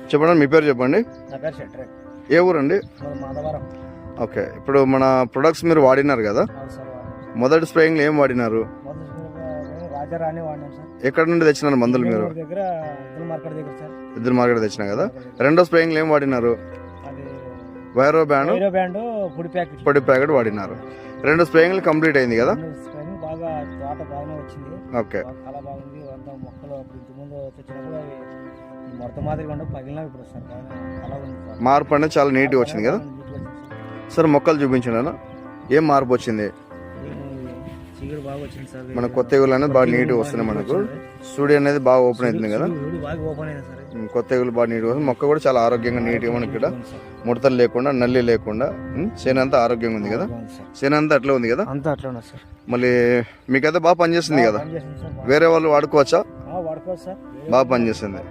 చెప్పండి, మీ పేరు చెప్పండి. నా పేరు శెట్రే. ఏ ఊరండి? మాధవరం. ఓకే, ఇప్పుడు మన ప్రొడక్ట్స్ మీరు వాడినారు కదా, మొదటి స్ప్రేయింగ్లో ఏం వాడినారు? రాజారాణి వాడినాం సార్. ఎక్కడ నుండి తెచ్చినారు మందులు మీరు? దగ్గర మార్కెట్ దగ్గర సార్. ఇద్దరు మార్కెట్ తెచ్చినా కదా. రెండో స్ప్రేయింగ్లో ఏం వాడినారు? అది వైరో బ్యాండ్ పొడి ప్యాకెట్ వాడినారు. రెండు స్ప్రేయింగ్లు కంప్లీట్ అయింది కదా. స్ప్రేయింగ్ బాగా తోట బాగానే వచ్చింది. ఓకే, చాలా బాగుంది. అంతా మొక్కలు ఇంటి ముందు తెచ్చినప్పుడు అవి మొత్తం మాదిరిగా ఉండే పగిలినా ఇప్పుడు సార్ అలా ఉంది. మార్పు అనేది చాలా నీట్గా వచ్చింది కదా సార్. మొక్కలు చూపించిన ఏం మార్పు వచ్చింది? చీగుడు బాగా వచ్చింది సార్. మన కొత్త ఎగులు అనేది బాగా నీట్గా వస్తున్నాయి. మనకు స్టూడియో అనేది బాగా ఓపెన్ అవుతుంది కదా. కొత్త ఎగులు బాగా నీట్గా వస్తుంది. మొక్క కూడా చాలా ఆరోగ్యంగా నీట్గా మనకి ఇక్కడ ముడతలు లేకుండా నల్లి లేకుండా చేను అంతా ఆరోగ్యంగా ఉంది కదా. చేను అంతా అట్లా ఉంది కదా. అంతా అట్లా ఉంది సార్. మళ్ళీ మీకైతే బాగా పనిచేస్తుంది కదా. వేరే వాళ్ళు వాడుకోవచ్చా? వాడుకోవచ్చు సార్. బాగా పనిచేస్తుంది.